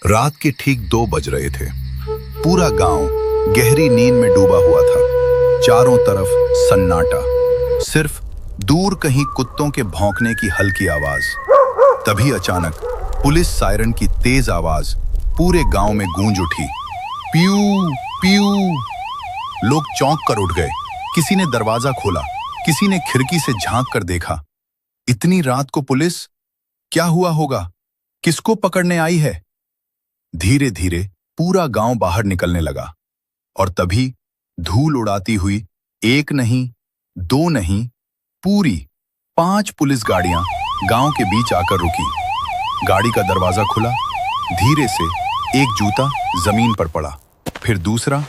रात के ठीक 2 बज रहे थे। पूरा गांव गहरी नींद में डूबा हुआ था। चारों तरफ सन्नाटा, सिर्फ दूर कहीं कुत्तों के भौंकने की हल्की आवाज। तभी अचानक पुलिस सायरन की तेज आवाज पूरे गांव में गूंज उठी। पीऊ पीऊ। लोग चौंक कर उठ गए। किसी ने दरवाजा खोला, किसी ने खिड़की से झांक कर देखा। इतनी रात को पुलिस? क्या हुआ होगा? किसको पकड़ने आई है? धीरे धीरे पूरा गांव बाहर निकलने लगा और तभी धूल उड़ाती हुई एक नहीं, दो नहीं, पूरी 5 पुलिस गाड़ियां गांव के बीच आकर रुकी। गाड़ी का दरवाजा खुला, धीरे से एक जूता जमीन पर पड़ा, फिर दूसरा,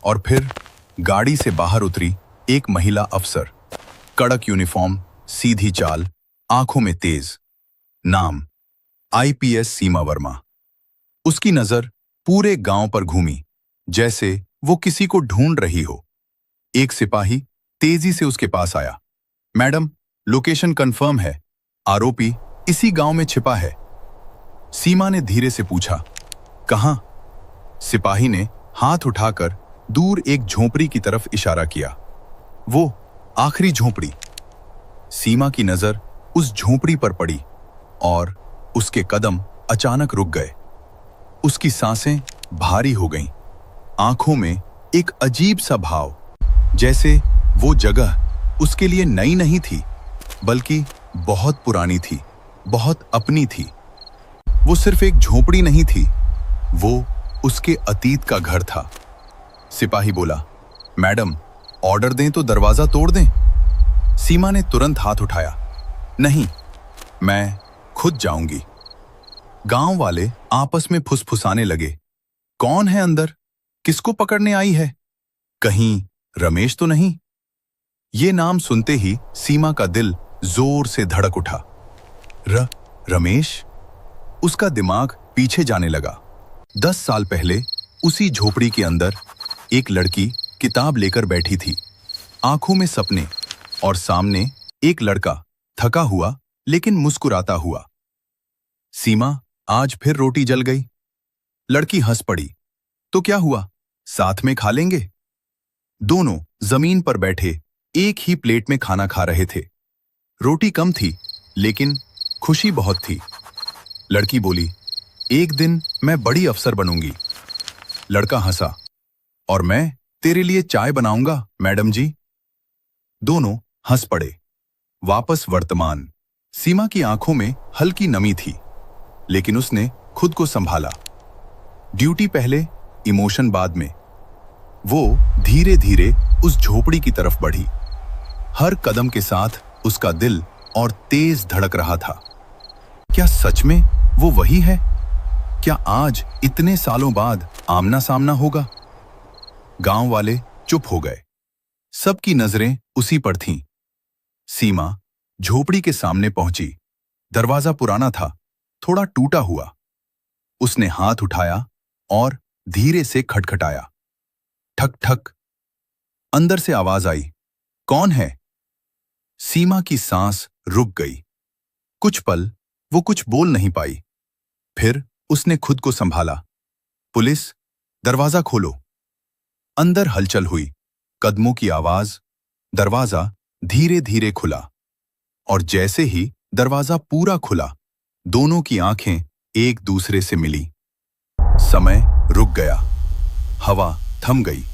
और फिर गाड़ी से बाहर उतरी एक महिला अफसर। कड़क यूनिफॉर्म, सीधी चाल, आंखों में तेज। नाम आईपीएस सीमा वर्मा। उसकी नजर पूरे गांव पर घूमी, जैसे वो किसी को ढूंढ रही हो। एक सिपाही तेजी से उसके पास आया। मैडम, लोकेशन कंफर्म है, आरोपी इसी गांव में छिपा है। सीमा ने धीरे से पूछा, कहां? सिपाही ने हाथ उठाकर दूर एक झोपड़ी की तरफ इशारा किया। वो आखिरी झोपड़ी। सीमा की नजर उस झोपड़ी पर पड़ी और उसके कदम अचानक रुक गए। उसकी सांसें भारी हो गईं, आंखों में एक अजीब सा भाव, जैसे वो जगह उसके लिए नई नहीं थी, बल्कि बहुत पुरानी थी, बहुत अपनी थी। वो सिर्फ एक झोपड़ी नहीं थी, वो उसके अतीत का घर था। सिपाही बोला, मैडम, ऑर्डर दें तो दरवाजा तोड़ दें? सीमा ने तुरंत हाथ उठाया, नहीं, मैं खुद जाऊंगी। गांव वाले आपस में फुसफुसाने लगे, कौन है अंदर? किसको पकड़ने आई है? कहीं रमेश तो नहीं? ये नाम सुनते ही सीमा का दिल जोर से धड़क उठा। रमेश? उसका दिमाग पीछे जाने लगा। 10 साल पहले उसी झोपड़ी के अंदर एक लड़की किताब लेकर बैठी थी, आंखों में सपने, और सामने एक लड़का, थका हुआ लेकिन मुस्कुराता हुआ। सीमा, आज फिर रोटी जल गई। लड़की हंस पड़ी, तो क्या हुआ, साथ में खा लेंगे? दोनों जमीन पर बैठे एक ही प्लेट में खाना खा रहे थे। रोटी कम थी, लेकिन खुशी बहुत थी। लड़की बोली, एक दिन मैं बड़ी अफसर बनूंगी। लड़का हंसा, और मैं तेरे लिए चाय बनाऊंगा मैडम जी। दोनों हंस पड़े। वापस वर्तमान। सीमा की आंखों में हल्की नमी थी, लेकिन उसने खुद को संभाला। ड्यूटी पहले, इमोशन बाद में। वो धीरे धीरे उस झोपड़ी की तरफ बढ़ी। हर कदम के साथ उसका दिल और तेज धड़क रहा था। क्या सच में वो वही है? क्या आज इतने सालों बाद आमना सामना होगा? गांव वाले चुप हो गए। सबकी नजरें उसी पर थीं। सीमा झोपड़ी के सामने पहुंची। दरवाजा पुराना था, थोड़ा टूटा हुआ। उसने हाथ उठाया और धीरे से खटखटाया। ठक ठक। अंदर से आवाज आई, कौन है? सीमा की सांस रुक गई। कुछ पल वो कुछ बोल नहीं पाई। फिर उसने खुद को संभाला। पुलिस, दरवाजा खोलो। अंदर हलचल हुई, कदमों की आवाज। दरवाजा धीरे धीरे खुला, और जैसे ही दरवाजा पूरा खुला, दोनों की आंखें एक दूसरे से मिली। समय रुक गया, हवा थम गई,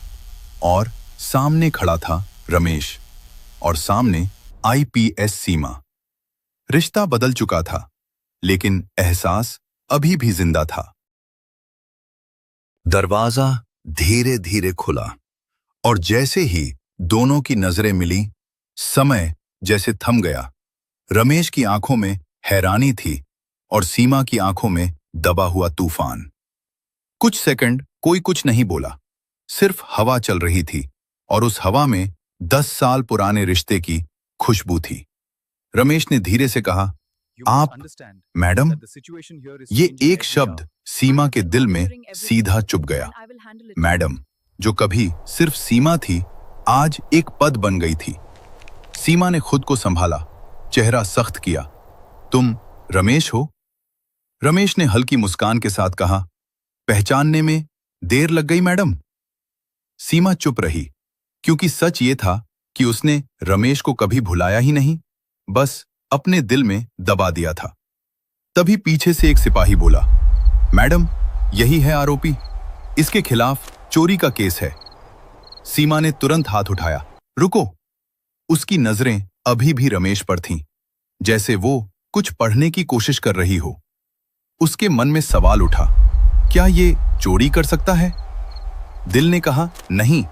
और सामने खड़ा था रमेश, और सामने आईपीएस सीमा। रिश्ता बदल चुका था, लेकिन एहसास अभी भी जिंदा था। दरवाजा धीरे धीरे खुला, और जैसे ही दोनों की नजरें मिली, समय जैसे थम गया। रमेश की आंखों में हैरानी थी और सीमा की आंखों में दबा हुआ तूफान। कुछ सेकंड कोई कुछ नहीं बोला, सिर्फ हवा चल रही थी, और उस हवा में 10 साल पुराने रिश्ते की खुशबू थी। रमेश ने धीरे से कहा, आप? मैडम? ये एक शब्द सीमा के दिल में सीधा चुभ गया। मैडम, जो कभी सिर्फ सीमा थी, आज एक पद बन गई थी। सीमा ने खुद को संभाला, चेहरा सख्त किया, तुम रमेश हो? रमेश ने हल्की मुस्कान के साथ कहा, पहचानने में देर लग गई मैडम। सीमा चुप रही, क्योंकि सच ये था कि उसने रमेश को कभी भुलाया ही नहीं, बस अपने दिल में दबा दिया था। तभी पीछे से एक सिपाही बोला, मैडम, यही है आरोपी, इसके खिलाफ चोरी का केस है। सीमा ने तुरंत हाथ उठाया। रुको। उसकी नजरें अभी भी रमेश पर थीं, जैसे वो कुछ पढ़ने की कोशिश कर रही हो। उसके मन में सवाल उठा, क्या ये चोरी कर सकता है? दिल ने कहा नहीं,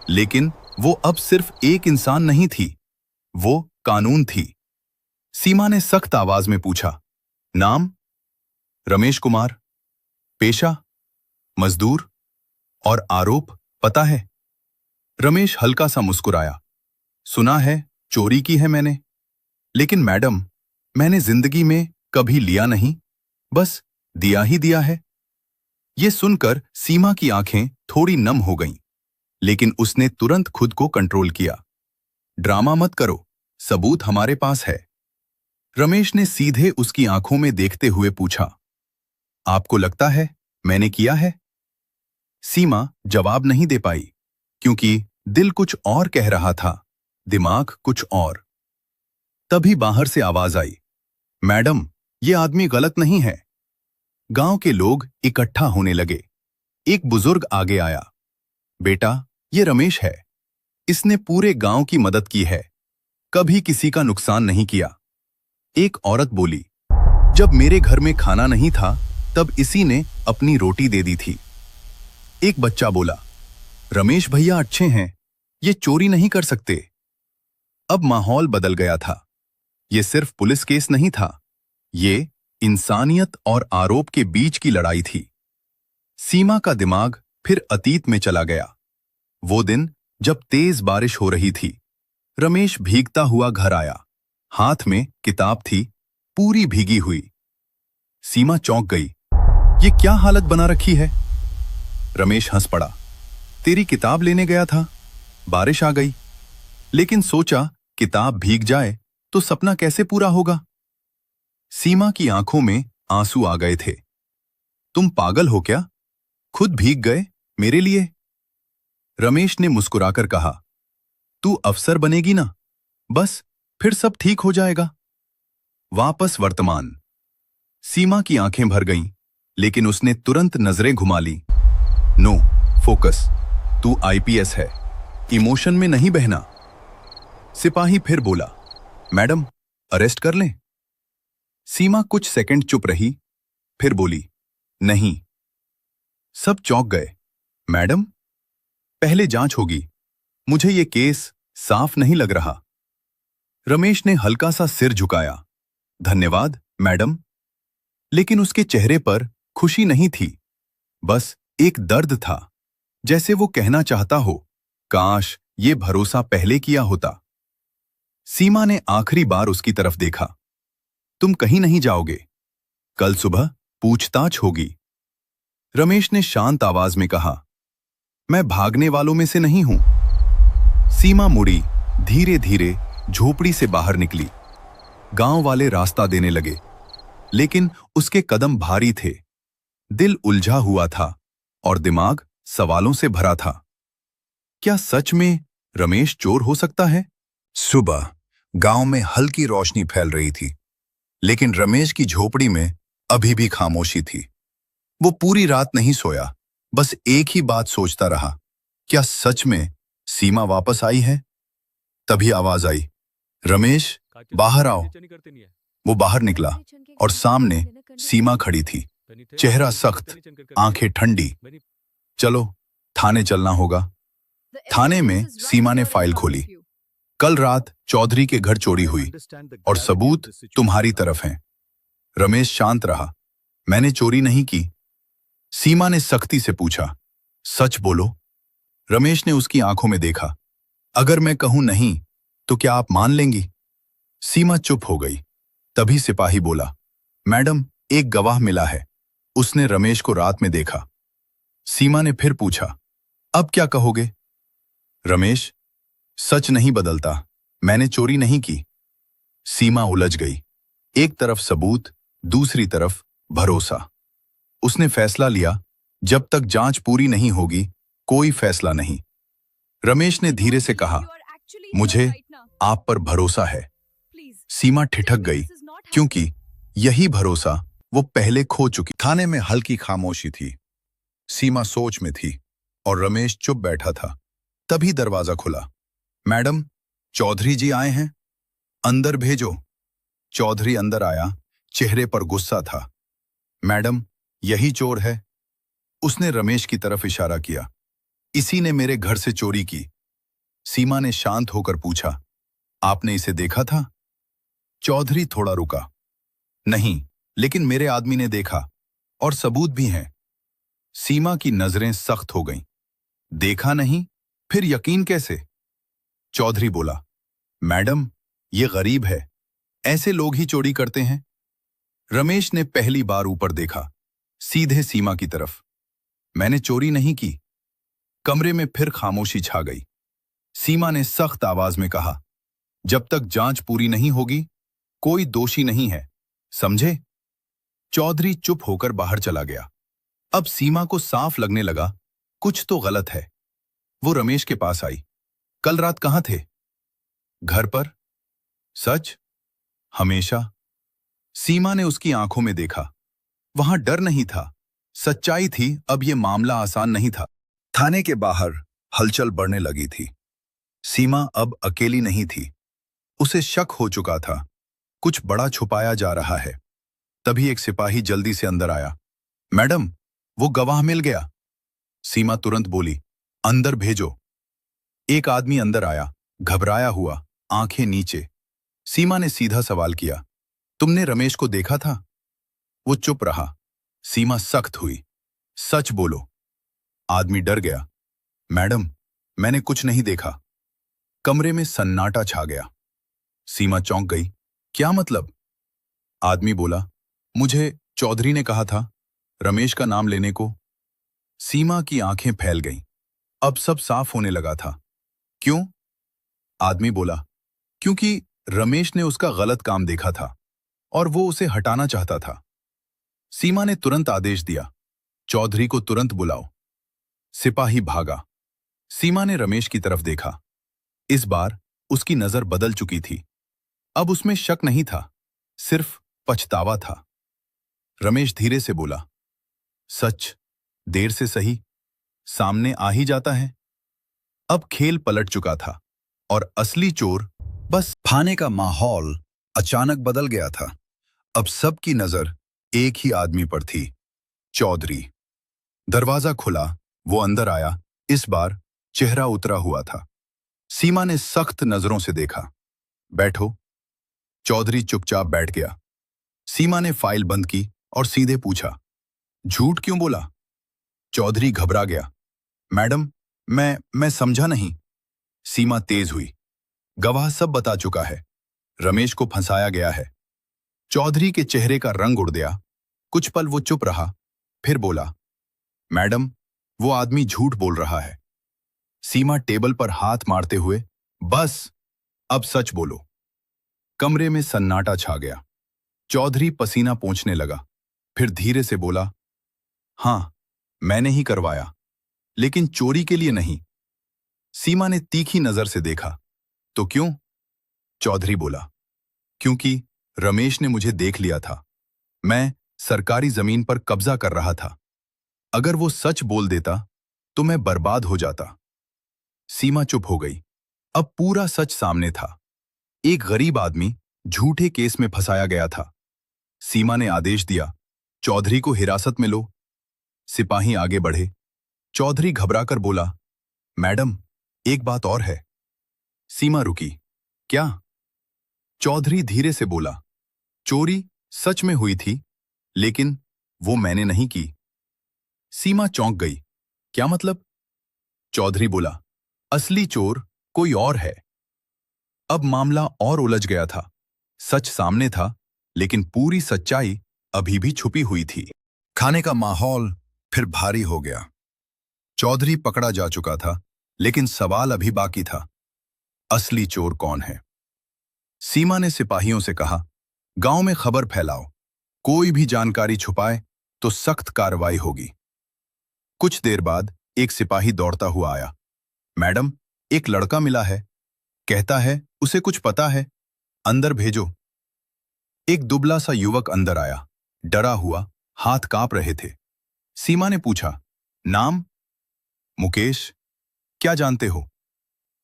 लेकिन वो अब सिर्फ एक इंसान नहीं थी, वो कानून थी। सीमा ने सख्त आवाज में पूछा, नाम? रमेश कुमार। पेशा? मजदूर। और आरोप पता है? रमेश हल्का सा मुस्कुराया। सुना है, चोरी की है मैंने, लेकिन मैडम, मैंने जिंदगी में कभी लिया नहीं, बस दिया ही दिया है। ये सुनकर सीमा की आंखें थोड़ी नम हो गईं, लेकिन उसने तुरंत खुद को कंट्रोल किया। ड्रामा मत करो, सबूत हमारे पास है। रमेश ने सीधे उसकी आंखों में देखते हुए पूछा, आपको लगता है मैंने किया है? सीमा जवाब नहीं दे पाई, क्योंकि दिल कुछ और कह रहा था, दिमाग कुछ और। तभी बाहर से आवाज आई, मैडम, ये आदमी गलत नहीं है। गांव के लोग इकट्ठा होने लगे। एक बुजुर्ग आगे आया, बेटा, ये रमेश है, इसने पूरे गांव की मदद की है, कभी किसी का नुकसान नहीं किया। एक औरत बोली, जब मेरे घर में खाना नहीं था तब इसी ने अपनी रोटी दे दी थी। एक बच्चा बोला, रमेश भैया अच्छे हैं, ये चोरी नहीं कर सकते। अब माहौल बदल गया था। ये सिर्फ पुलिस केस नहीं था, ये इंसानियत और आरोप के बीच की लड़ाई थी। सीमा का दिमाग फिर अतीत में चला गया। वो दिन जब तेज बारिश हो रही थी, रमेश भीगता हुआ घर आया, हाथ में किताब थी, पूरी भीगी हुई। सीमा चौंक गई, ये क्या हालत बना रखी है? रमेश हंस पड़ा, तेरी किताब लेने गया था, बारिश आ गई, लेकिन सोचा किताब भीग जाए तो सपना कैसे पूरा होगा। सीमा की आंखों में आंसू आ गए थे। तुम पागल हो क्या? खुद भीग गए मेरे लिए? रमेश ने मुस्कुराकर कहा, तू अफसर बनेगी ना, बस फिर सब ठीक हो जाएगा। वापस वर्तमान। सीमा की आंखें भर गईं, लेकिन उसने तुरंत नजरें घुमा ली। नो, फोकस, तू आईपीएस है, इमोशन में नहीं बहना। सिपाही फिर बोला, मैडम, अरेस्ट कर लें? सीमा कुछ सेकंड चुप रही, फिर बोली, नहीं। सब चौंक गए। मैडम, पहले जांच होगी, मुझे ये केस साफ नहीं लग रहा। रमेश ने हल्का सा सिर झुकाया, धन्यवाद मैडम। लेकिन उसके चेहरे पर खुशी नहीं थी, बस एक दर्द था, जैसे वो कहना चाहता हो, काश ये भरोसा पहले किया होता। सीमा ने आखिरी बार उसकी तरफ देखा। तुम कहीं नहीं जाओगे, कल सुबह पूछताछ होगी। रमेश ने शांत आवाज में कहा, मैं भागने वालों में से नहीं हूं। सीमा मुड़ी, धीरे धीरे झोपड़ी से बाहर निकली। गांव वाले रास्ता देने लगे, लेकिन उसके कदम भारी थे। दिल उलझा हुआ था और दिमाग सवालों से भरा था। क्या सच में रमेश चोर हो सकता है? सुबह गांव में हल्की रोशनी फैल रही थी, लेकिन रमेश की झोपड़ी में अभी भी खामोशी थी। वो पूरी रात नहीं सोया, बस एक ही बात सोचता रहा, क्या सच में सीमा वापस आई है? तभी आवाज आई, रमेश, बाहर आओ। वो बाहर निकला और सामने सीमा खड़ी थी, चेहरा सख्त, आंखें ठंडी। चलो, थाने चलना होगा। थाने में सीमा ने फाइल खोली। कल रात चौधरी के घर चोरी हुई और सबूत तुम्हारी तरफ हैं। रमेश शांत रहा, मैंने चोरी नहीं की। सीमा ने सख्ती से पूछा, सच बोलो। रमेश ने उसकी आंखों में देखा, अगर मैं कहूं नहीं तो क्या आप मान लेंगी? सीमा चुप हो गई। तभी सिपाही बोला, मैडम, एक गवाह मिला है, उसने रमेश को रात में देखा। सीमा ने फिर पूछा, अब क्या कहोगे? रमेश, सच नहीं बदलता, मैंने चोरी नहीं की। सीमा उलझ गई, एक तरफ सबूत, दूसरी तरफ भरोसा। उसने फैसला लिया, जब तक जांच पूरी नहीं होगी कोई फैसला नहीं। रमेश ने धीरे से कहा, मुझे आप पर भरोसा है। सीमा ठिठक गई, क्योंकि यही भरोसा वो पहले खो चुकी। थाने में हल्की खामोशी थी। सीमा सोच में थी और रमेश चुप बैठा था। तभी दरवाजा खुला। मैडम, चौधरी जी आए हैं, अंदर भेजो। चौधरी अंदर आया, चेहरे पर गुस्सा था। मैडम, यही चोर है। उसने रमेश की तरफ इशारा किया। इसी ने मेरे घर से चोरी की। सीमा ने शांत होकर पूछा, आपने इसे देखा था? चौधरी थोड़ा रुका। नहीं, लेकिन मेरे आदमी ने देखा और सबूत भी हैं। सीमा की नजरें सख्त हो गईं। देखा नहीं, फिर यकीन कैसे? चौधरी बोला, मैडम, ये गरीब है, ऐसे लोग ही चोरी करते हैं। रमेश ने पहली बार ऊपर देखा, सीधे सीमा की तरफ। मैंने चोरी नहीं की। कमरे में फिर खामोशी छा गई। सीमा ने सख्त आवाज में कहा, जब तक जांच पूरी नहीं होगी कोई दोषी नहीं है, समझे? चौधरी चुप होकर बाहर चला गया। अब सीमा को साफ लगने लगा कुछ तो गलत है। वो रमेश के पास आई। कल रात कहां थे? घर पर। सच? हमेशा। सीमा ने उसकी आंखों में देखा। वहां डर नहीं था, सच्चाई थी। अब यह मामला आसान नहीं था। थाने के बाहर हलचल बढ़ने लगी थी। सीमा अब अकेली नहीं थी। उसे शक हो चुका था, कुछ बड़ा छुपाया जा रहा है। तभी एक सिपाही जल्दी से अंदर आया। मैडम, वो गवाह मिल गया। सीमा तुरंत बोली, अंदर भेजो। एक आदमी अंदर आया, घबराया हुआ, आंखें नीचे। सीमा ने सीधा सवाल किया, तुमने रमेश को देखा था? वो चुप रहा। सीमा सख्त हुई, सच बोलो। आदमी डर गया। मैडम, मैंने कुछ नहीं देखा। कमरे में सन्नाटा छा गया। सीमा चौंक गई। क्या मतलब? आदमी बोला, मुझे चौधरी ने कहा था रमेश का नाम लेने को। सीमा की आंखें फैल गईं। अब सब साफ होने लगा था। क्यों? आदमी बोला, क्योंकि रमेश ने उसका गलत काम देखा था और वो उसे हटाना चाहता था। सीमा ने तुरंत आदेश दिया, चौधरी को तुरंत बुलाओ। सिपाही भागा। सीमा ने रमेश की तरफ देखा। इस बार उसकी नजर बदल चुकी थी। अब उसमें शक नहीं था, सिर्फ पछतावा था। रमेश धीरे से बोला, सच देर से सही सामने आ ही जाता है। अब खेल पलट चुका था और असली चोर बस। थाने का माहौल अचानक बदल गया था। अब सबकी नजर एक ही आदमी पर थी, चौधरी। दरवाजा खुला, वो अंदर आया। इस बार चेहरा उतरा हुआ था। सीमा ने सख्त नजरों से देखा। बैठो। चौधरी चुपचाप बैठ गया। सीमा ने फाइल बंद की और सीधे पूछा, झूठ क्यों बोला? चौधरी घबरा गया। मैडम, मैं समझा नहीं। सीमा तेज हुई। गवाह सब बता चुका है। रमेश को फंसाया गया है। चौधरी के चेहरे का रंग उड़ गया। कुछ पल वो चुप रहा, फिर बोला, मैडम, वो आदमी झूठ बोल रहा है। सीमा टेबल पर हाथ मारते हुए, बस अब सच बोलो। कमरे में सन्नाटा छा गया। चौधरी पसीना पोंछने लगा, फिर धीरे से बोला, हां, मैंने ही करवाया, लेकिन चोरी के लिए नहीं। सीमा ने तीखी नजर से देखा। तो क्यों? चौधरी बोला, क्योंकि रमेश ने मुझे देख लिया था। मैं सरकारी जमीन पर कब्जा कर रहा था। अगर वो सच बोल देता तो मैं बर्बाद हो जाता। सीमा चुप हो गई। अब पूरा सच सामने था। एक गरीब आदमी झूठे केस में फंसाया गया था। सीमा ने आदेश दिया, चौधरी को हिरासत में लो। सिपाही आगे बढ़े। चौधरी घबराकर बोला, मैडम, एक बात और है। सीमा रुकी। क्या? चौधरी धीरे से बोला, चोरी सच में हुई थी, लेकिन वो मैंने नहीं की। सीमा चौंक गई। क्या मतलब? चौधरी बोला, असली चोर कोई और है। अब मामला और उलझ गया था। सच सामने था, लेकिन पूरी सच्चाई अभी भी छुपी हुई थी। खाने का माहौल फिर भारी हो गया। चौधरी पकड़ा जा चुका था, लेकिन सवाल अभी बाकी था, असली चोर कौन है? सीमा ने सिपाहियों से कहा, गांव में खबर फैलाओ, कोई भी जानकारी छुपाए तो सख्त कार्रवाई होगी। कुछ देर बाद एक सिपाही दौड़ता हुआ आया। मैडम, एक लड़का मिला है, कहता है उसे कुछ पता है, अंदर भेजो। एक दुबला सा युवक अंदर आया, डरा हुआ, हाथ कांप रहे थे। सीमा ने पूछा, नाम? मुकेश। क्या जानते हो?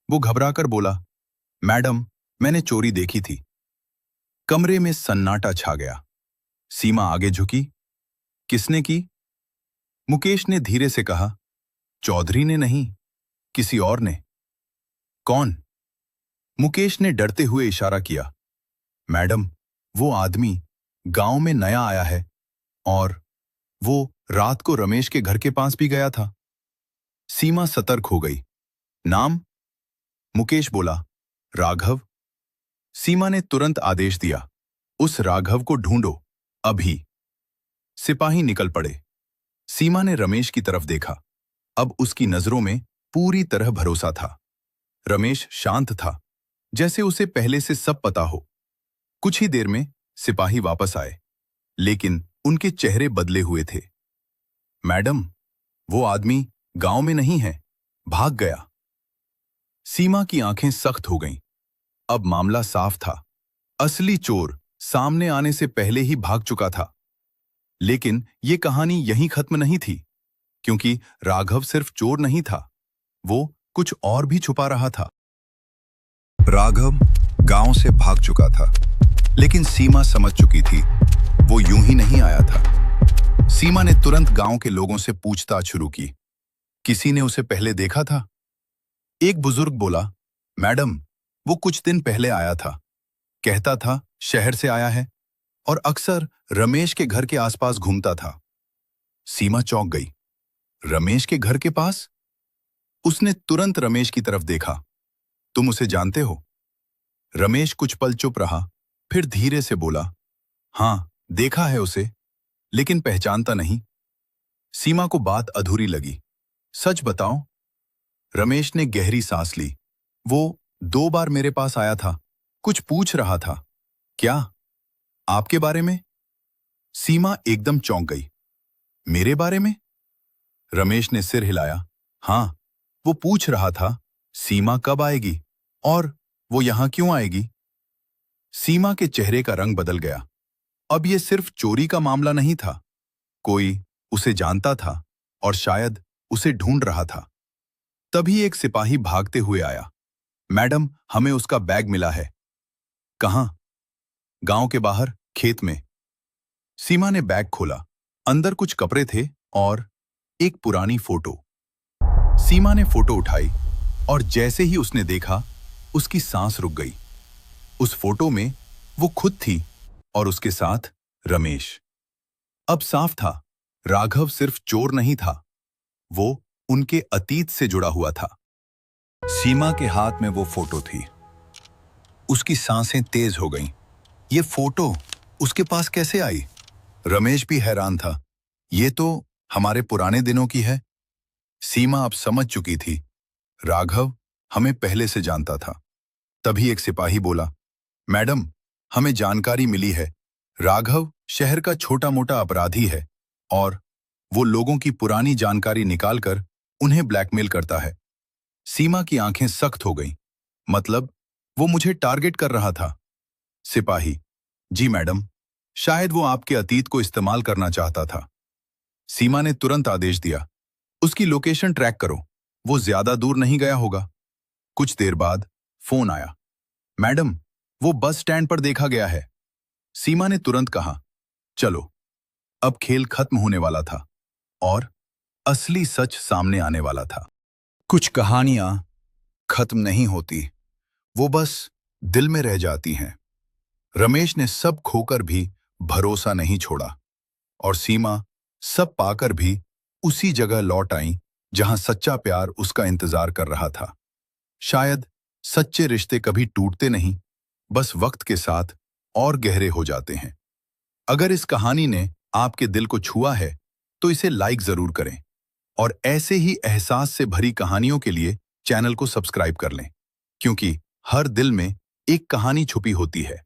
वो घबराकर बोला, मैडम, मैंने चोरी देखी थी। कमरे में सन्नाटा छा गया। सीमा आगे झुकी। किसने की? मुकेश ने धीरे से कहा, चौधरी ने नहीं, किसी और ने। कौन? मुकेश ने डरते हुए इशारा किया। मैडम, वो आदमी गांव में नया आया है और वो रात को रमेश के घर के पास भी गया था। सीमा सतर्क हो गई। नाम? मुकेश बोला, राघव। सीमा ने तुरंत आदेश दिया, उस राघव को ढूंढो, अभी। सिपाही निकल पड़े। सीमा ने रमेश की तरफ देखा। अब उसकी नजरों में पूरी तरह भरोसा था। रमेश शांत था, जैसे उसे पहले से सब पता हो। कुछ ही देर में सिपाही वापस आए, लेकिन उनके चेहरे बदले हुए थे। मैडम, वो आदमी गांव में नहीं है, भाग गया। सीमा की आंखें सख्त हो गईं। अब मामला साफ था। असली चोर सामने आने से पहले ही भाग चुका था। लेकिन ये कहानी यहीं खत्म नहीं थी, क्योंकि राघव सिर्फ चोर नहीं था, वो कुछ और भी छुपा रहा था। राघव गांव से भाग चुका था, लेकिन सीमा समझ चुकी थी, वो यूं ही नहीं आया था। सीमा ने तुरंत गांव के लोगों से पूछताछ शुरू की। किसी ने उसे पहले देखा था? एक बुजुर्ग बोला, मैडम, वो कुछ दिन पहले आया था, कहता था शहर से आया है और अक्सर रमेश के घर के आसपास घूमता था। सीमा चौंक गई। रमेश के घर के पास? उसने तुरंत रमेश की तरफ देखा। तुम उसे जानते हो? रमेश कुछ पल चुप रहा, फिर धीरे से बोला, हां, देखा है उसे, लेकिन पहचानता नहीं। सीमा को बात अधूरी लगी। सच बताओ? रमेश ने गहरी सांस ली। वो 2 बार मेरे पास आया था, कुछ पूछ रहा था। क्या? आपके बारे में? सीमा एकदम चौंक गई। मेरे बारे में? रमेश ने सिर हिलाया। हां, वो पूछ रहा था, सीमा कब आएगी और वो यहां क्यों आएगी? सीमा के चेहरे का रंग बदल गया। अब ये सिर्फ चोरी का मामला नहीं था। कोई उसे जानता था और शायद उसे ढूंढ रहा था। तभी एक सिपाही भागते हुए आया। मैडम, हमें उसका बैग मिला है। कहां? गांव के बाहर, खेत में। सीमा ने बैग खोला। अंदर कुछ कपड़े थे और एक पुरानी फोटो। सीमा ने फोटो उठाई और जैसे ही उसने देखा, उसकी सांस रुक गई। उस फोटो में वो खुद थी और उसके साथ रमेश। अब साफ था, राघव सिर्फ चोर नहीं था, वो उनके अतीत से जुड़ा हुआ था। सीमा के हाथ में वो फोटो थी। उसकी सांसें तेज हो गईं। ये फोटो उसके पास कैसे आई? रमेश भी हैरान था। ये तो हमारे पुराने दिनों की है। सीमा अब समझ चुकी थी, राघव हमें पहले से जानता था। तभी एक सिपाही बोला, मैडम, हमें जानकारी मिली है, राघव शहर का छोटा मोटा अपराधी है और वो लोगों की पुरानी जानकारी निकालकर उन्हें ब्लैकमेल करता है। सीमा की आंखें सख्त हो गईं। मतलब वो मुझे टारगेट कर रहा था? सिपाही, जी मैडम, शायद वो आपके अतीत को इस्तेमाल करना चाहता था। सीमा ने तुरंत आदेश दिया, उसकी लोकेशन ट्रैक करो, वो ज्यादा दूर नहीं गया होगा। कुछ देर बाद फोन आया। मैडम, वो बस स्टैंड पर देखा गया है। सीमा ने तुरंत कहा, चलो। अब खेल खत्म होने वाला था और असली सच सामने आने वाला था। कुछ कहानियां खत्म नहीं होती, वो बस दिल में रह जाती हैं। रमेश ने सब खोकर भी भरोसा नहीं छोड़ा और सीमा सब पाकर भी उसी जगह लौट आई जहां सच्चा प्यार उसका इंतजार कर रहा था। शायद सच्चे रिश्ते कभी टूटते नहीं, बस वक्त के साथ और गहरे हो जाते हैं। अगर इस कहानी ने आपके दिल को छुआ है तो इसे लाइक जरूर करें और ऐसे ही एहसास से भरी कहानियों के लिए चैनल को सब्सक्राइब कर लें, क्योंकि हर दिल में एक कहानी छुपी होती है।